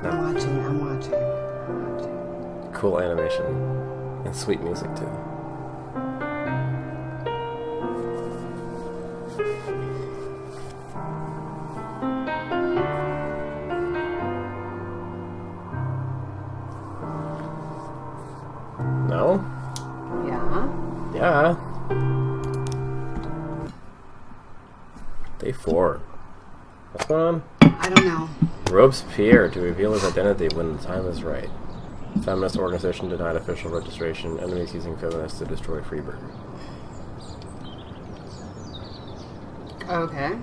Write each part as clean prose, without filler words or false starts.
I'm watching. Cool animation. And sweet music, too. No? Yeah? Yeah. Day 4. What's going on? I don't know. Robespierre to reveal his identity when the time is right. Feminist organization denied official registration. Enemies using feminists to destroy Freeburgh. Okay.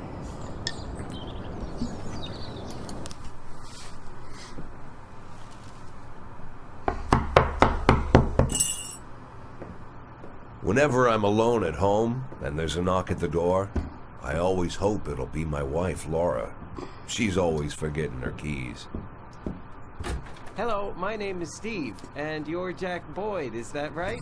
Whenever I'm alone at home and there's a knock at the door, I always hope it'll be my wife, Laura. She's always forgetting her keys. Hello, my name is Steve, and you're Jack Boyd, is that right?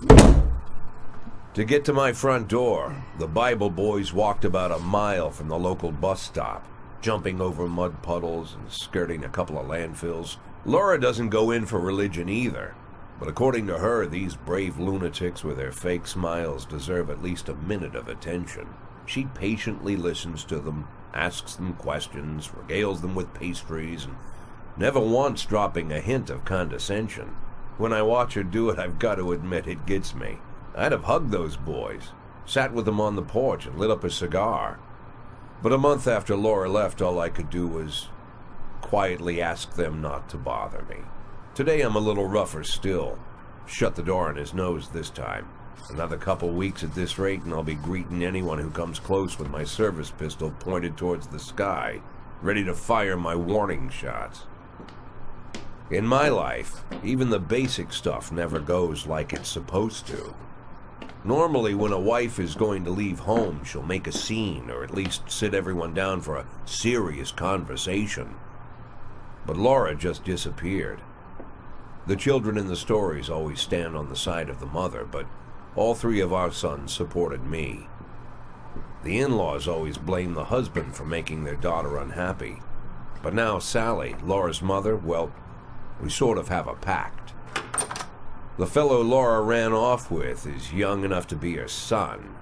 To get to my front door, the Bible boys walked about a mile from the local bus stop, jumping over mud puddles and skirting a couple of landfills. Laura doesn't go in for religion either, but according to her, these brave lunatics with their fake smiles deserve at least a minute of attention. She patiently listens to them, asks them questions, regales them with pastries, and never once dropping a hint of condescension. When I watch her do it, I've got to admit it gets me. I'd have hugged those boys, sat with them on the porch and lit up a cigar. But a month after Laura left, all I could do was quietly ask them not to bother me. Today I'm a little rougher still. Shut the door on his nose this time. Another couple weeks at this rate and I'll be greeting anyone who comes close with my service pistol pointed towards the sky, ready to fire my warning shots. In my life, even the basic stuff never goes like it's supposed to. Normally, when a wife is going to leave home, she'll make a scene, or at least sit everyone down for a serious conversation. But Laura just disappeared. The children in the stories always stand on the side of the mother, but all 3 of our sons supported me. The in-laws always blame the husband for making their daughter unhappy. But now Sally, Laura's mother, well, we sort of have a pact. The fellow Laura ran off with is young enough to be her son.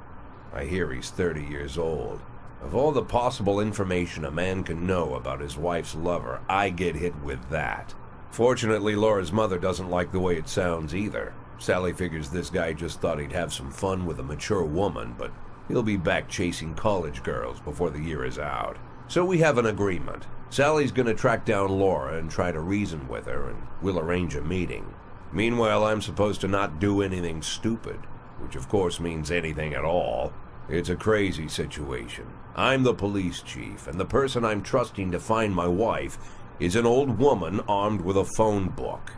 I hear he's 30 years old. Of all the possible information a man can know about his wife's lover, I get hit with that. Fortunately, Laura's mother doesn't like the way it sounds either. Sally figures this guy just thought he'd have some fun with a mature woman, but he'll be back chasing college girls before the year is out. So we have an agreement. Sally's gonna track down Laura and try to reason with her, and we'll arrange a meeting. Meanwhile, I'm supposed to not do anything stupid, which of course means anything at all. It's a crazy situation. I'm the police chief, and the person I'm trusting to find my wife is an old woman armed with a phone book.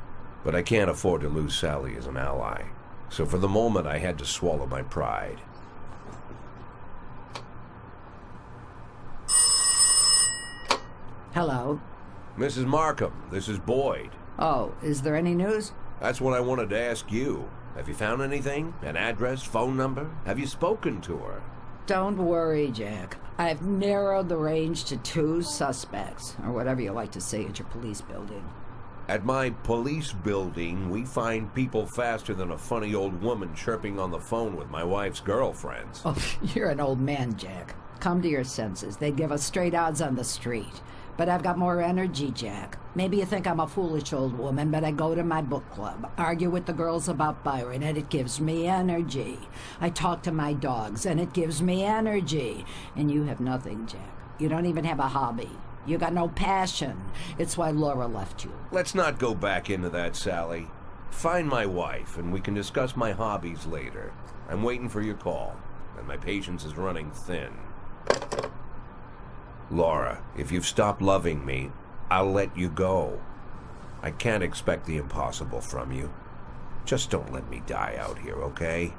But I can't afford to lose Sally as an ally. So for the moment, I had to swallow my pride. Hello. Mrs. Markham, this is Boyd. Oh, is there any news? That's what I wanted to ask you. Have you found anything? An address, phone number? Have you spoken to her? Don't worry, Jack. I've narrowed the range to 2 suspects, or whatever you like to say at your police building. At my police building, we find people faster than a funny old woman chirping on the phone with my wife's girlfriends. Oh, you're an old man, Jack. Come to your senses. They give us straight odds on the street. But I've got more energy, Jack. Maybe you think I'm a foolish old woman, but I go to my book club, argue with the girls about Byron, and it gives me energy. I talk to my dogs, and it gives me energy. And you have nothing, Jack. You don't even have a hobby. You got no passion. It's why Laura left you. Let's not go back into that, Sally. Find my wife, and we can discuss my hobbies later. I'm waiting for your call, and my patience is running thin. Laura, if you've stopped loving me, I'll let you go. I can't expect the impossible from you. Just don't let me die out here, okay?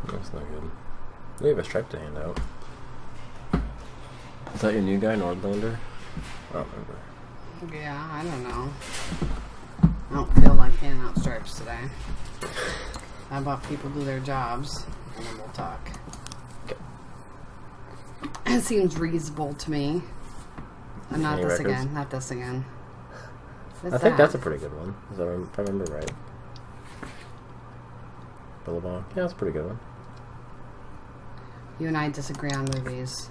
That's not good. We have a stripe to hand out. Is that your new guy, Nordlander? I don't remember. Yeah, I don't know. I don't feel like handing out stripes today. How about people do their jobs, and then we'll talk. Okay. It seems reasonable to me. And not Any this records? again. Not this again. I think that's a pretty good one, if I remember right. Billabong. Yeah, that's a pretty good one. You and I disagree on movies.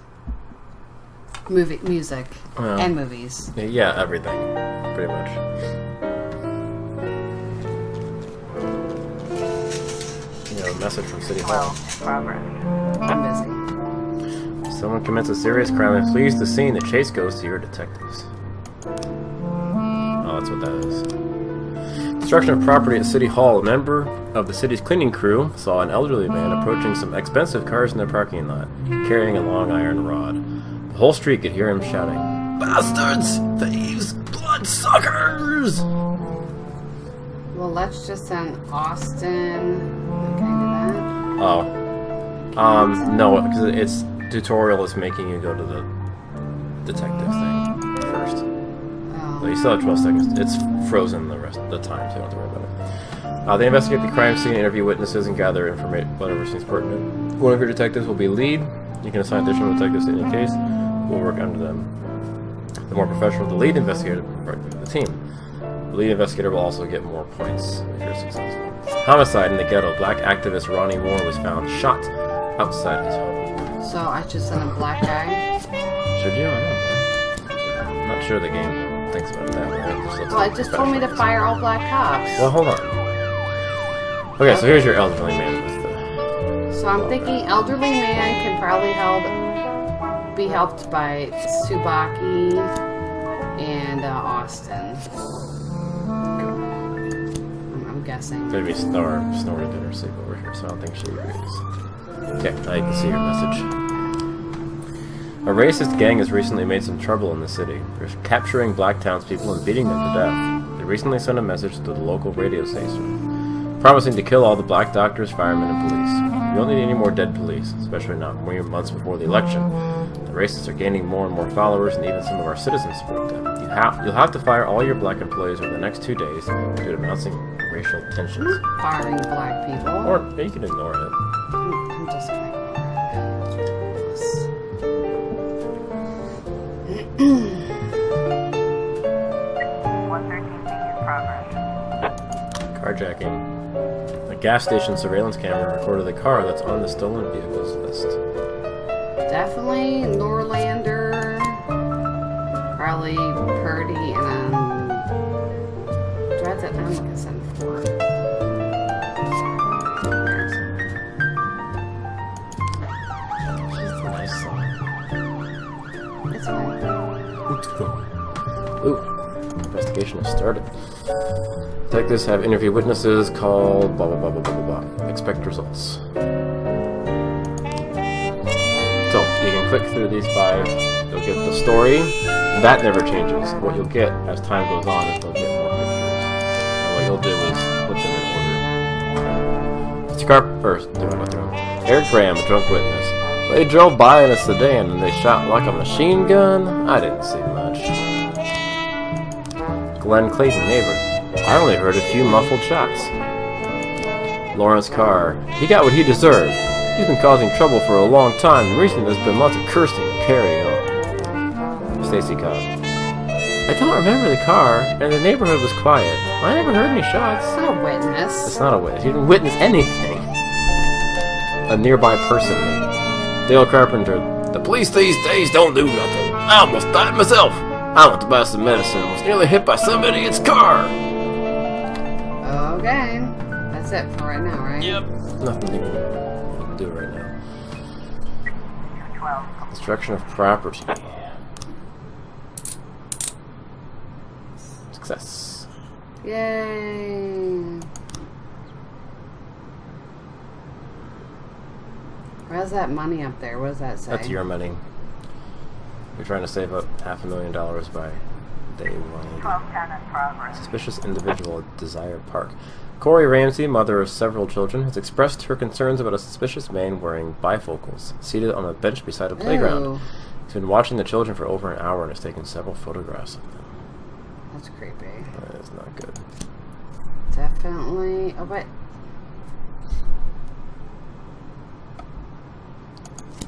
Music. Well, and movies. Yeah, everything. Pretty much. You know, a message from City Hall. I'm busy. Someone commits a serious crime and flees the scene. The chase goes to your detectives. Oh, that's what that is. Destruction of property at City Hall. A member of the city's cleaning crew saw an elderly man approaching some expensive cars in their parking lot, carrying a long iron rod. The whole street could hear him shouting, "Bastards! Thieves! Bloodsuckers!" Well, let's just send Austin. Can I do that? Oh. No, because its tutorial is making you go to the detective thing first. Oh. Well, you still have 12 seconds. It's frozen the rest of the time, so you don't have to worry about it. They investigate the crime scene, interview witnesses, and gather information, whatever seems pertinent. One of your detectives will be lead. You can assign additional detectives to any case. We'll work under them. The more professional the lead investigator, the team. The lead investigator will also get more points if you're successful. Homicide in the ghetto. Black activist Ronnie Moore was found shot outside his home. So I should send a black guy? Should you? I don't know. I'm not sure the game thinks about it that way. Well, it just told me to fire all black cops. Well, hold on. Okay, so here's your elderly man with the... So I'm thinking elderly man can probably be helped by Tsubaki and Austin. I'm guessing. Maybe Snorri did her sleep over here, so I don't think she agrees. Okay, now you can see your message. A racist gang has recently made some trouble in the city. They're capturing black townspeople and beating them to death. They recently sent a message to the local radio station, promising to kill all the black doctors, firemen, and police. You don't need any more dead police, especially not mere months before the election. The racists are gaining more and more followers, and even some of our citizens support them. You'll have to fire all your black employees over the next 2 days due to announcing racial tensions. Firing black people. Or you can ignore it. I'm just gonna ignore it. 113 in progress. Carjacking. A gas station surveillance camera recorded the car that's on the stolen vehicles list. Definitely Norlander, probably Purdy, and dreads it. I'm gonna send 4. It's a nice song. It's fine. Ooh, investigation has started. Detectives have interviewed witnesses, called blah blah blah blah blah blah blah. Expect results. So, you can click through these 5, you'll get the story. That never changes. What you'll get as time goes on is they'll get more pictures. And what you'll do is put them in order. Eric Graham, a drunk witness. They drove by in a sedan and they shot like a machine gun? I didn't see much. Glenn Clayton, neighbor. I only heard a few muffled shots. Lawrence Carr. He got what he deserved. He's been causing trouble for a long time, and recently there's been lots of cursing and carrying on. Stacy Cobb. I don't remember the car, and the neighborhood was quiet. I never heard any shots. It's not a witness. It's not a witness. You didn't witness anything. A nearby person. Dale Carpenter. The police these days don't do nothing. I almost died myself. I went to buy some medicine and was nearly hit by some idiot's car. Okay. That's it for right now, right? Yep. Nothing you can do right now. 212. Destruction of property. Success. Yay. Where's that money up there? What does that say? That's your money. You're trying to save up $500,000 by day 1. 1210 in progress. Suspicious individual at Desire Park. Corey Ramsey, mother of several children, has expressed her concerns about a suspicious man wearing bifocals, seated on a bench beside a playground. Ew. He's been watching the children for over an hour and has taken several photographs of them. That's creepy. That is not good. Definitely. Oh, wait.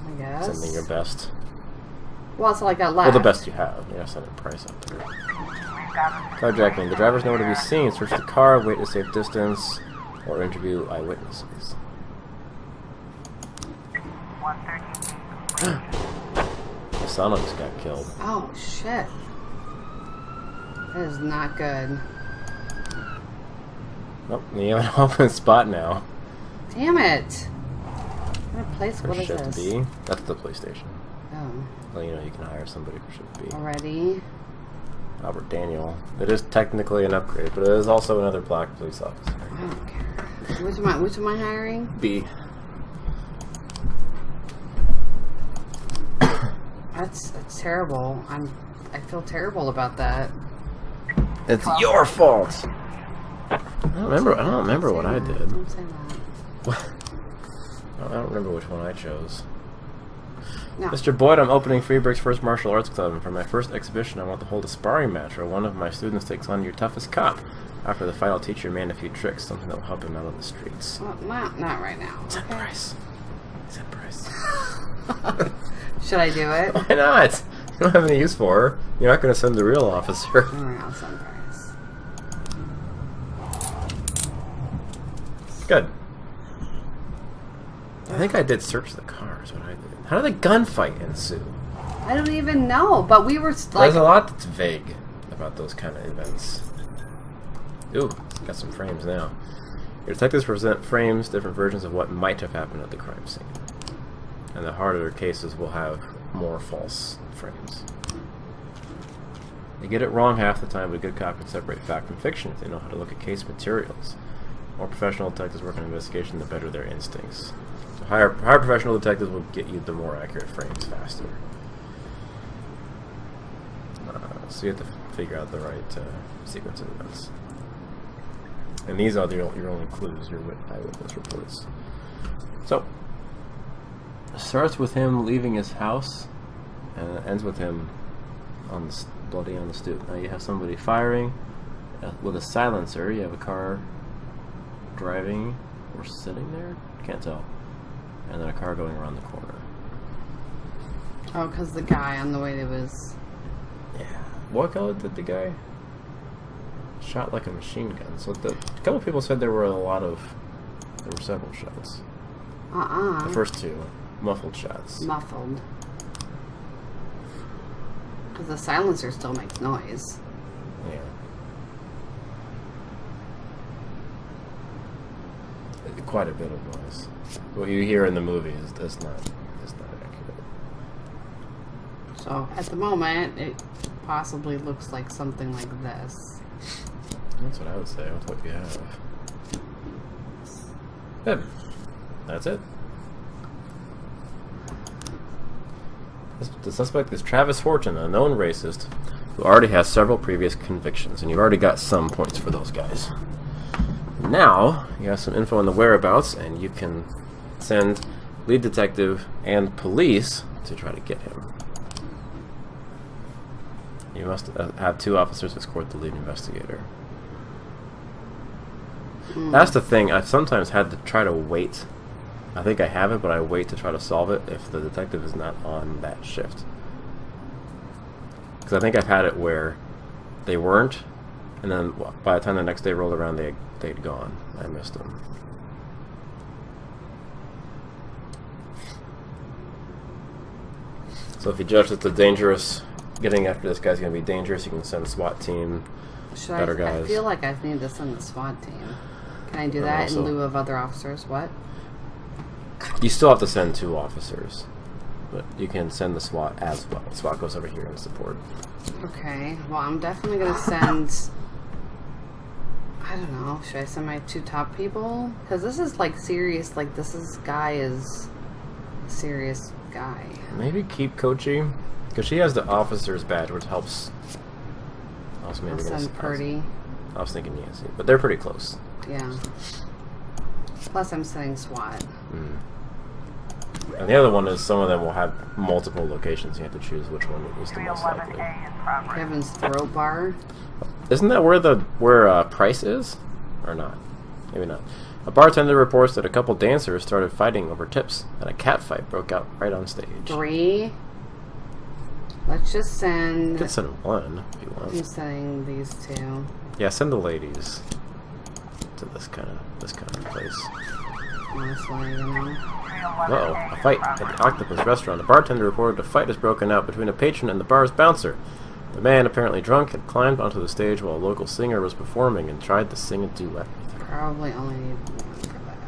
I guess. Sending your best. Well, that's all I got left. Well, the best you have. You gotta send a price out there. Carjacking. The driver's nowhere to be seen. Search the car, wait to safe distance, or interview eyewitnesses. 113. The son just got killed. Oh, shit. That is not good. Nope, you have an open spot now. Damn it. What a place, what is Shift this? B. That's the police station. Oh. Well, you know, you can hire somebody for Shift B. Already. Albert Daniel. It is technically an upgrade, but it is also another black police officer. I don't care. Which am I hiring? B. That's terrible. I feel terrible about that. It's your fault. I don't remember what I did. Don't say that. What? I don't remember which one I chose. No. Mr. Boyd, I'm opening Freeburgh's first martial arts club, and for my first exhibition I want to hold a sparring match where one of my students takes on your toughest cop. After the fight I'll teach your man a few tricks, something that will help him out on the streets. Well, not right now. Set price. Set price. Should I do it? Why not? You don't have any use for her. You're not going to send the real officer. Alright, I'll send price. Good. I think I did search the car is what I did. How did a gunfight ensue? I don't even know, but we were like... There's a lot that's vague about those kind of events. Ooh, got some frames now. Your detectives present frames, different versions of what might have happened at the crime scene. And the harder cases will have more false frames. They get it wrong half the time, but a good cop can separate fact from fiction if they know how to look at case materials. More professional detectives work on investigation, the better their instincts. So higher professional detectives will get you the more accurate frames faster. So you have to figure out the right sequence of events. And these are your only clues, your eyewitness reports. So, it starts with him leaving his house, and it ends with him on the, bloody on the stoop. Now you have somebody firing with a silencer. You have a car driving or sitting there, can't tell, and then a car going around the corner. Oh, because the guy on the way to his... Yeah. What color did the guy? Shot like a machine gun. So a couple people said there were several shots. The first two, muffled shots. Muffled. Because the silencer still makes noise. Yeah. Quite a bit of noise. What you hear in the movie is not accurate. So at the moment, it possibly looks like something like this. That's what I would say with what you have. Good. That's it. The suspect is Travis Horton, a known racist who already has several previous convictions, and you've already got some points for those guys. Now, you have some info on the whereabouts, and you can send lead detective and police to try to get him. You must have 2 officers escort the lead investigator. That's the thing, I've sometimes had to try to wait. I think I have it, but I wait to try to solve it if the detective is not on that shift. Because I think I've had it where they weren't, and then by the time the next day rolled around, they'd gone. I missed them. So if you judge that the dangerous, getting after this guy's going to be dangerous, you can send a SWAT team, better guys. I feel like I need to send the SWAT team. Can I do that in lieu of other officers? What? You still have to send 2 officers, but you can send the SWAT as well. SWAT goes over here in support. Okay, well I'm definitely going to send... I don't know, should I send my 2 top people? Because this is like serious, like guy is a serious guy. Maybe keep Kochi, because she has the officer's badge, which helps. I'll send Purdy. I was thinking Nancy, but they're pretty close. Yeah. Plus I'm sending SWAT. And the other one is some of them will have multiple locations. You have to choose which one is the most likely. Kevin's throat bar. Isn't that where Price is? Or not? Maybe not. A bartender reports that a couple dancers started fighting over tips, and a cat fight broke out right on stage. 3. Let's just send... You can send 1 if you want. I'm sending these 2. Yeah, send the ladies to this kind of place. Honestly, you know. Uh-oh, a fight at the Octopus restaurant. A bartender reported a fight has broken out between a patron and the bar's bouncer. The man, apparently drunk, had climbed onto the stage while a local singer was performing and tried to sing a duet with her. Probably only need 1 for that.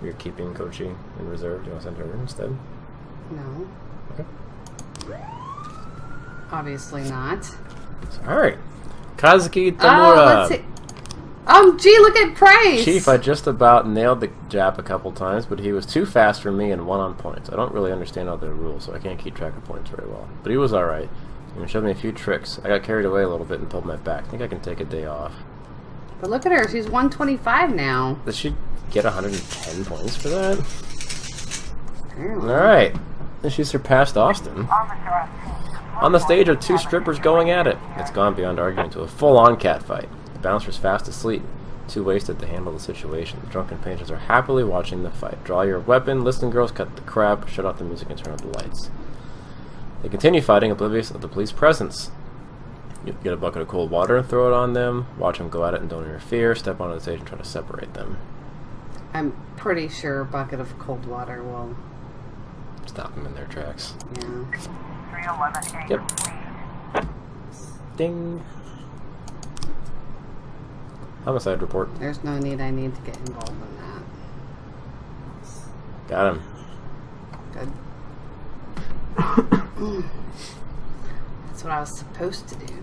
You're keeping Kochi in reserve. Do you want to send her instead? No. Okay. Obviously not. Alright. Kazuki Oh, Tamura. let's see. Oh, gee, look at Price! Chief, I just about nailed the Jap a couple times, but he was too fast for me and won on points. I don't really understand all their rules, so I can't keep track of points very well. But he was alright. He showed me a few tricks. I got carried away a little bit and pulled my back. I think I can take a day off. But look at her, she's 125 now. Does she get 110 points for that? Apparently. Alright. And she surpassed Austin. On the stage are 2 strippers going at it. It's gone beyond arguing to a full-on catfight. The bouncer's fast asleep, too wasted to handle the situation. The drunken patrons are happily watching the fight. Draw your weapon, listen girls, cut the crap, shut off the music and turn off the lights. They continue fighting, oblivious of the police presence. You get a bucket of cold water and throw it on them, watch them go at it and don't interfere, step onto the stage and try to separate them. I'm pretty sure a bucket of cold water will... Stop them in their tracks. Yeah. 311 Yep. Ding. Homicide report. There's no need I need to get involved in that. Got him. Good. That's what I was supposed to do.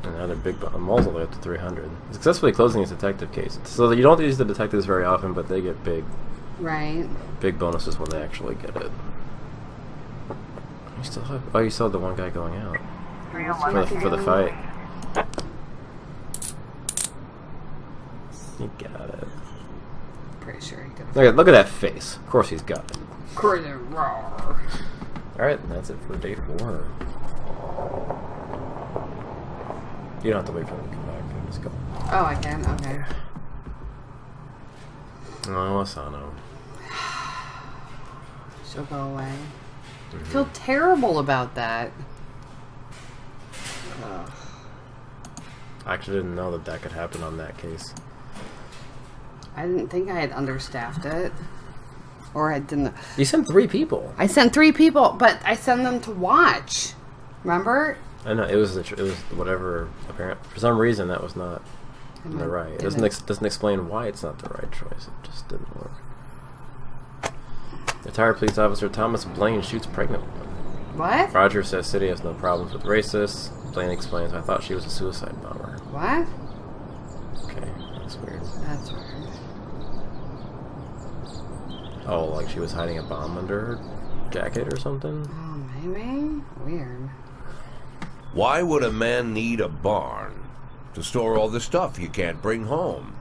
Another big muzzle up to 300. Successfully closing his detective case. So you don't use the detectives very often, but they get big bonuses when they actually get it. You still have... Oh, you still have the one guy going out. For the fight. You got it. Pretty sure he could. Look at that face. Of course he's got it. Alright, that's it for day 4. You don't have to wait for him to come back. You can just go. Oh, I can? Okay. Oh, Asano. She'll go away. I feel terrible about that. Ugh. I actually didn't know that could happen on that case. I didn't think I had understaffed it. Or I didn't... You sent 3 people. I sent 3 people, but I sent them to watch. Remember? I know, it was whatever apparent. For some reason, that was not the right. It doesn't explain why it's not the right choice. It just didn't work. Retired police officer Thomas Blaine shoots pregnant woman. What? Roger says city has no problems with racists. Blaine explains, I thought she was a suicide bomber. What? Okay, that's weird. That's weird. Oh, like she was hiding a bomb under her jacket or something? Oh, maybe? Weird. Why would a man need a barn? To store all the stuff you can't bring home.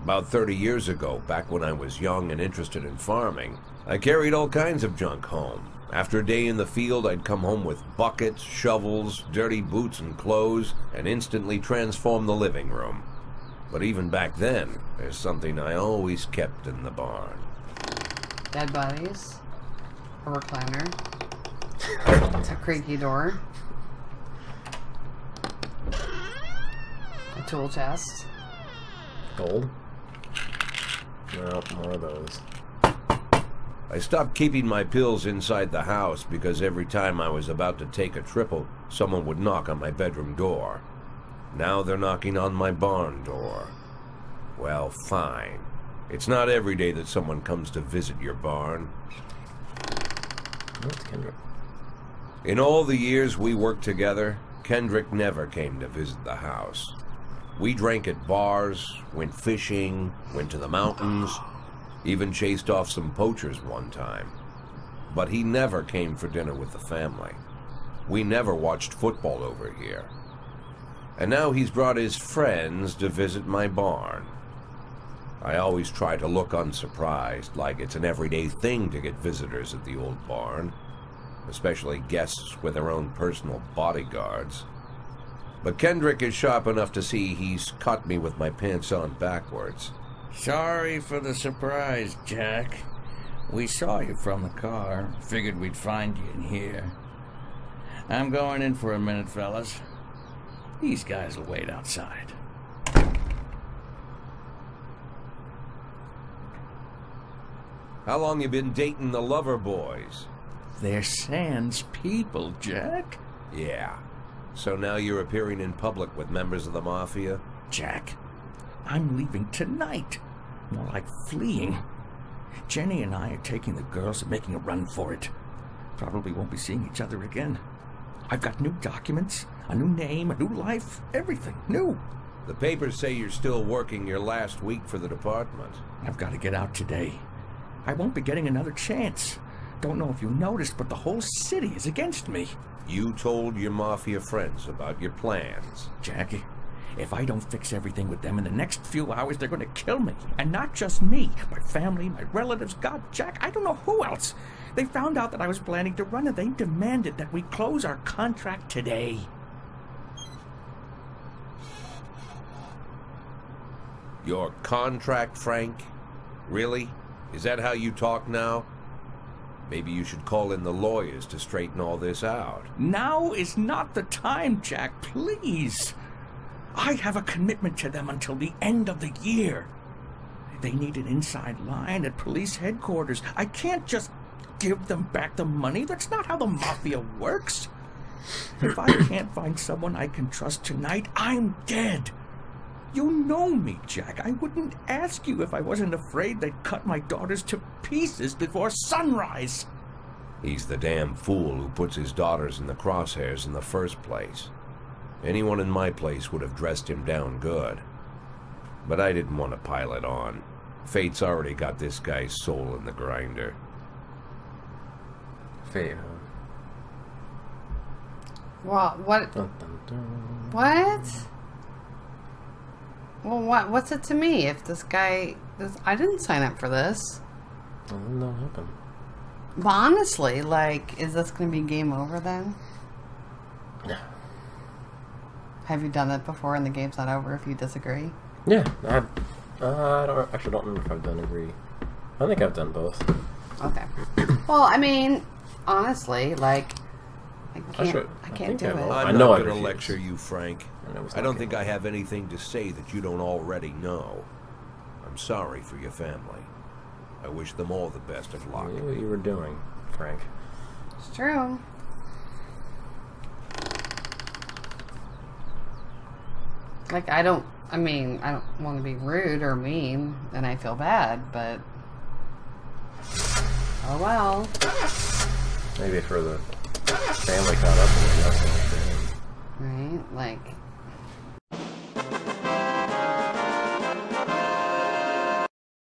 About 30 years ago, back when I was young and interested in farming, I carried all kinds of junk home. After a day in the field, I'd come home with buckets, shovels, dirty boots and clothes, and instantly transform the living room. But even back then, there's something I always kept in the barn. Dead bodies. A recliner. A creaky door. A tool chest. Gold? No, more of those. I stopped keeping my pills inside the house because every time I was about to take a triple, someone would knock on my bedroom door. Now they're knocking on my barn door. Well, fine. It's not every day that someone comes to visit your barn. What's Kendrick? In all the years we worked together, Kendrick never came to visit the house. We drank at bars, went fishing, went to the mountains, even chased off some poachers one time. But he never came for dinner with the family. We never watched football over here. And now he's brought his friends to visit my barn. I always try to look unsurprised, like it's an everyday thing to get visitors at the old barn, especially guests with their own personal bodyguards. But Kendrick is sharp enough to see he's caught me with my pants on backwards. Sorry for the surprise, Jack. We saw you from the car. Figured we'd find you in here. I'm going in for a minute, fellas. These guys will wait outside. How long you been dating the lover boys? They're Sans people, Jack. Yeah. So now you're appearing in public with members of the Mafia? Jack, I'm leaving tonight. More like fleeing. Jenny and I are taking the girls and making a run for it. Probably won't be seeing each other again. I've got new documents, a new name, a new life, everything new. The papers say you're still working your last week for the department. I've got to get out today. I won't be getting another chance. Don't know if you noticed, but the whole city is against me. You told your Mafia friends about your plans. Jackie, if I don't fix everything with them in the next few hours, they're going to kill me. And not just me, my family, my relatives, God, Jack, I don't know who else. They found out that I was planning to run and they demanded that we close our contract today. Your contract, Frank? Really? Is that how you talk now? Maybe you should call in the lawyers to straighten all this out. Now is not the time, Jack, please. I have a commitment to them until the end of the year. They need an inside line at police headquarters. I can't just give them back the money. That's not how the Mafia works. If I can't find someone I can trust tonight, I'm dead. You know me, Jack. I wouldn't ask you if I wasn't afraid they'd cut my daughters to pieces before sunrise. He's the damn fool who puts his daughters in the crosshairs in the first place. Anyone in my place would have dressed him down good. But I didn't want to pile it on. Fate's already got this guy's soul in the grinder. Fate, huh? What? Dun, dun, dun. What? Well, what's it to me if this guy... I didn't sign up for this. Well, no happen. But honestly, like, is this going to be game over then? Yeah. Have you done that before and the game's not over if you disagree? Yeah, I don't remember if I've done agree. I think I've done both. Okay. Well, I mean, honestly, like, I can't do it. I'm know not I going to refuse. lecture you, Frank. I don't think I have anything to say that you don't already know. I'm sorry for your family. I wish them all the best of luck. I knew what you were doing, Frank. It's true. Like, I don't want to be rude or mean, and I feel bad, but... oh well. Maybe for the family caught up with nothing. Right? Like,